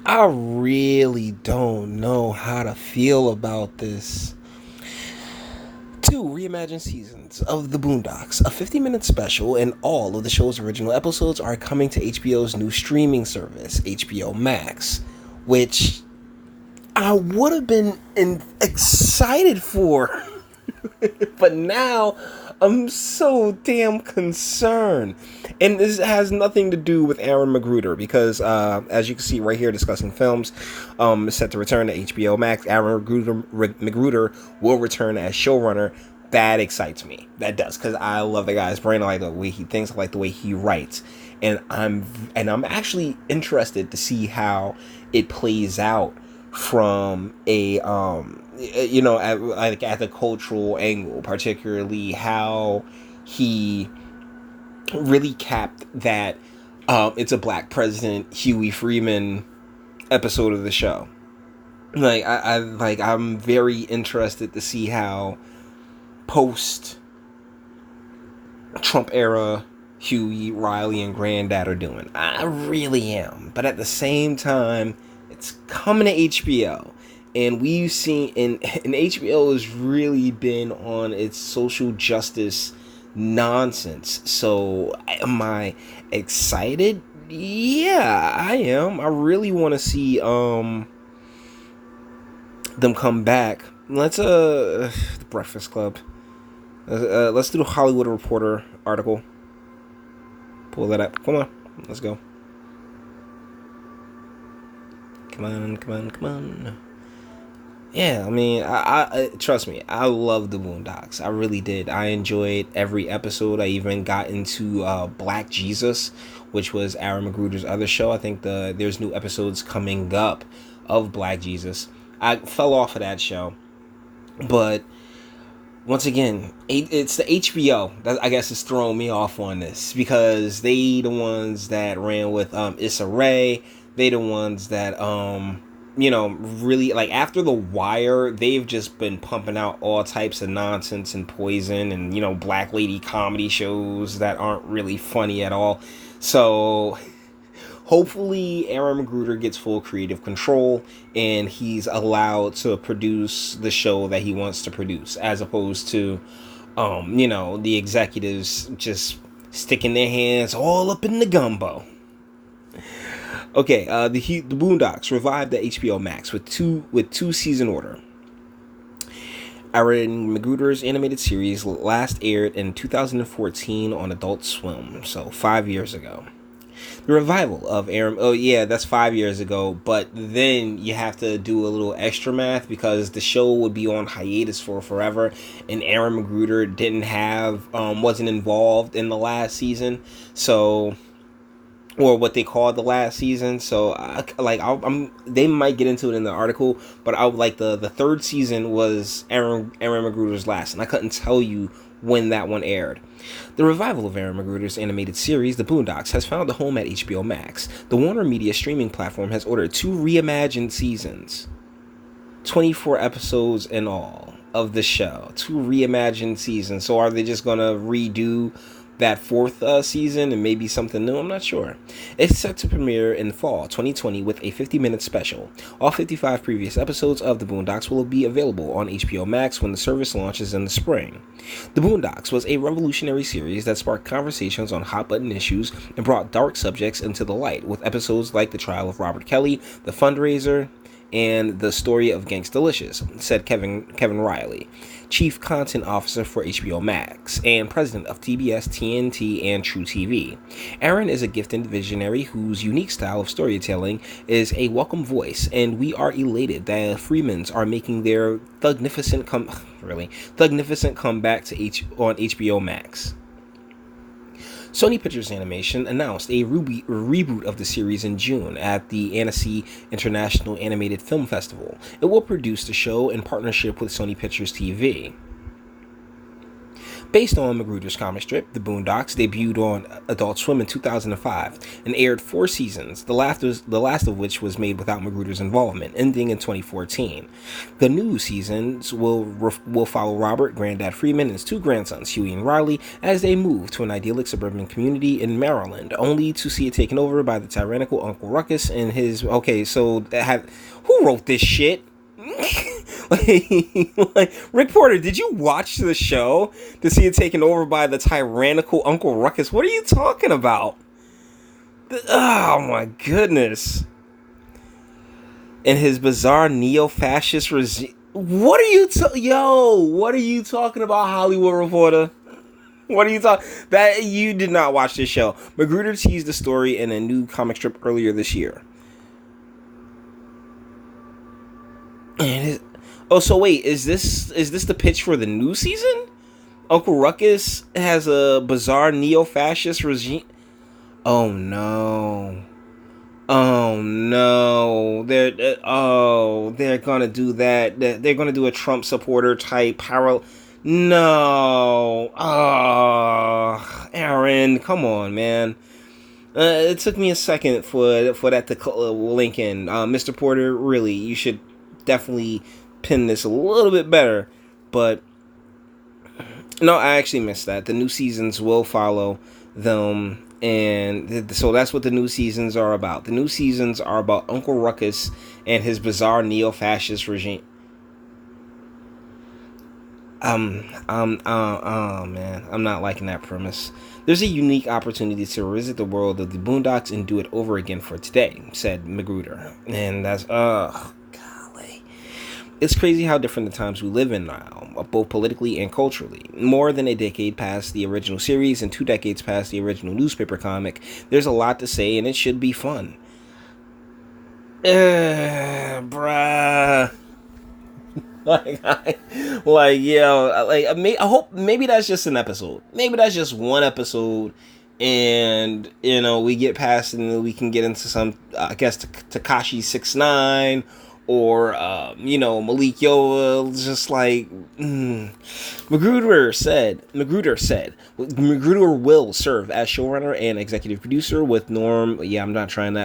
I really don't know how to feel about this. Two reimagined seasons of The Boondocks, a 50-minute special, and all of the show's original episodes are coming to HBO's new streaming service, HBO Max, which I would have been excited for. But now I'm so damn concerned. And this has nothing to do with Aaron Magruder because, as you can see right here discussing films, is set to return to HBO Max. Aaron Magruder will return as showrunner. That excites me. That does, because I love the guy's brain. I like the way he thinks. I like the way he writes. And I'm actually interested to see how it plays out from a at the cultural angle, particularly how he really capped that it's a black president Huey Freeman episode of the show. I'm very interested to see how post Trump era Huey, Riley, and Granddad are doing. I really am. But at the same time, it's coming to HBO. And we've seen, and HBO has really been on its social justice nonsense. So, am I excited? Yeah, I am. I really want to see them come back. The Breakfast Club. Let's do the Hollywood Reporter article. Pull that up. Come on, let's go. Come on. Yeah, I mean, I trust me, I love the Boondocks. I really did. I enjoyed every episode. I even got into Black Jesus, which was Aaron Magruder's other show. I think there's new episodes coming up of Black Jesus. I fell off of that show, but once again, it's the HBO that I guess is throwing me off on this, because they the ones that ran with Issa Rae. They the ones that really, like, after The Wire, they've just been pumping out all types of nonsense and poison and black lady comedy shows that aren't really funny at all. So hopefully Aaron Magruder gets full creative control and he's allowed to produce the show that he wants to produce, as opposed to the executives just sticking their hands all up in the gumbo. Okay, the Boondocks revived the HBO Max with two season order. Aaron Magruder's animated series last aired in 2014 on Adult Swim, so 5 years ago. The revival of Aaron, oh yeah, that's 5 years ago, but then you have to do a little extra math because the show would be on hiatus for forever, and Aaron Magruder wasn't involved in the last season, so, or what they called the last season. So they might get into it in the article, but I would like the third season was Aaron Magruder's last, and I couldn't tell you when that one aired. The revival of Aaron Magruder's animated series, The Boondocks, has found a home at HBO Max. The Warner Media streaming platform has ordered 2 reimagined seasons, 24 episodes in all of the show. 2 reimagined seasons. So are they just gonna redo that 4th season and maybe something new? I'm not sure. It's set to premiere in fall 2020 with a 50-minute special. All 55 previous episodes of The Boondocks will be available on HBO Max when the service launches in the spring. The Boondocks was a revolutionary series that sparked conversations on hot-button issues and brought dark subjects into the light, with episodes like the trial of Robert Kelly, the fundraiser, and the story of Gangstalicious, said Kevin Riley, Chief Content Officer for HBO Max and President of TBS, TNT, and True TV. Aaron is a gifted visionary whose unique style of storytelling is a welcome voice, and we are elated that Freemans are making their thugnificent comeback on HBO Max. Sony Pictures Animation announced a reboot of the series in June at the Annecy International Animated Film Festival. It will produce the show in partnership with Sony Pictures TV. Based on Magruder's comic strip, The Boondocks debuted on Adult Swim in 2005 and aired 4 seasons, the last of which was made without Magruder's involvement, ending in 2014. The new seasons will follow Robert, Granddad Freeman, and his 2 grandsons, Huey and Riley, as they move to an idyllic suburban community in Maryland, only to see it taken over by the tyrannical Uncle Ruckus and his... Okay, so who wrote this shit? like, Rick Porter, did you watch the show to see it taken over by the tyrannical Uncle Ruckus? What are you talking about? Oh my goodness. And his bizarre neo-fascist regime. What are you what are you talking about, Hollywood Reporter? What are you talking? That you did not watch this show. Magruder teased the story in a new comic strip earlier this year. And so wait, is this the pitch for the new season? Uncle Ruckus has a bizarre neo-fascist regime. Oh no. Oh no. They're gonna do that. They're gonna do a Trump supporter type parallel. No. Aaron, come on, man. It took me a second for that to link in. Mr. Porter, really, you should definitely pin this a little bit better. But no, I actually missed that. The new seasons will follow them, and so that's what the new seasons are about. The new seasons are about Uncle Ruckus and his bizarre neo-fascist regime. Man, I'm not liking that premise. There's a unique opportunity to revisit the world of the Boondocks and do it over again for today, said Magruder. And that's, golly. It's crazy how different the times we live in now, both politically and culturally. More than a decade past the original series and 2 decades past the original newspaper comic, there's a lot to say and it should be fun. Bruh. I hope maybe that's just an episode. Maybe that's just one episode, and we get past and then we can get into some, I guess, Tekashi 6ix9ine or Malik Yoba. Just like Magruder said Magruder will serve as showrunner and executive producer with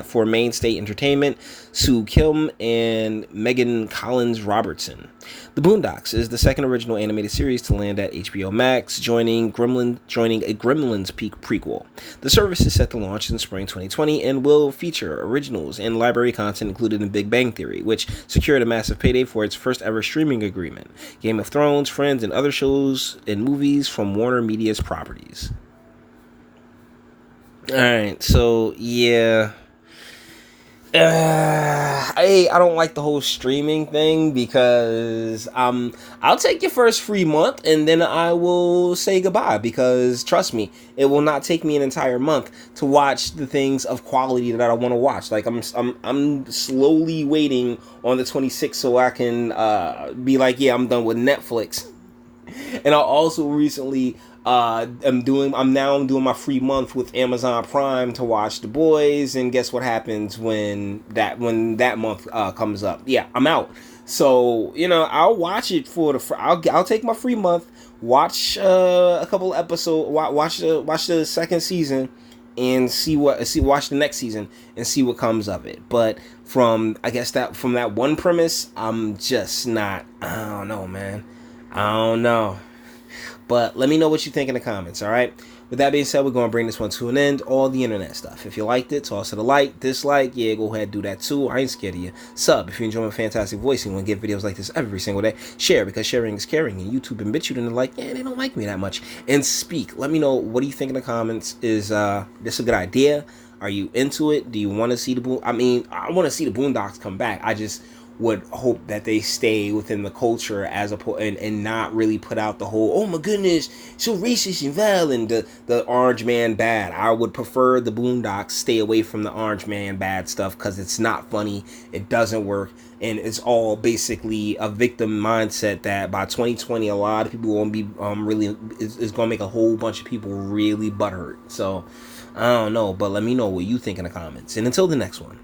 for Main State Entertainment, Sue Kim, and Megan Collins Robertson. The Boondocks is the second original animated series to land at HBO Max, joining a Gremlins Peak prequel. The service is set to launch in spring 2020 and will feature originals and library content included in Big Bang Theory, which secured a massive payday for its first ever streaming agreement, Game of Thrones, Friends, and other shows and movies from Warner Media's properties. Alright, so yeah. I don't like the whole streaming thing because I'll take your first free month and then I will say goodbye, because trust me, it will not take me an entire month to watch the things of quality that I want to watch. Like I'm slowly waiting on the 26th so I can be like, yeah, I'm done with Netflix. And I also recently I'm doing my free month with Amazon Prime to watch The Boys, and guess what happens when that month comes up? Yeah, I'm out. So I'll watch it I'll take my free month, watch a couple episodes, watch the second season, and watch the next season and see what comes of it. But from that one premise, I'm just not. I don't know, man. I don't know. But let me know what you think in the comments, alright? With that being said, we're going to bring this one to an end. All the internet stuff. If you liked it, toss it a like. Dislike, yeah, go ahead, do that too. I ain't scared of you. Sub if you enjoy my fantastic voice and want to get videos like this every single day. Share, because sharing is caring. And YouTube and BitChute and they don't like me that much. And speak. Let me know, what do you think in the comments? Is this a good idea? Are you into it? Do you want to see I want to see the Boondocks come back. I just would hope that they stay within the culture and not really put out the whole, oh my goodness, so racist and violent, the orange man bad. I would prefer the Boondocks stay away from the orange man bad stuff, because it's not funny, it doesn't work, and it's all basically a victim mindset that by 2020 a lot of people won't be is going to make a whole bunch of people really butthurt. So I don't know, but let me know what you think in the comments, and until the next one.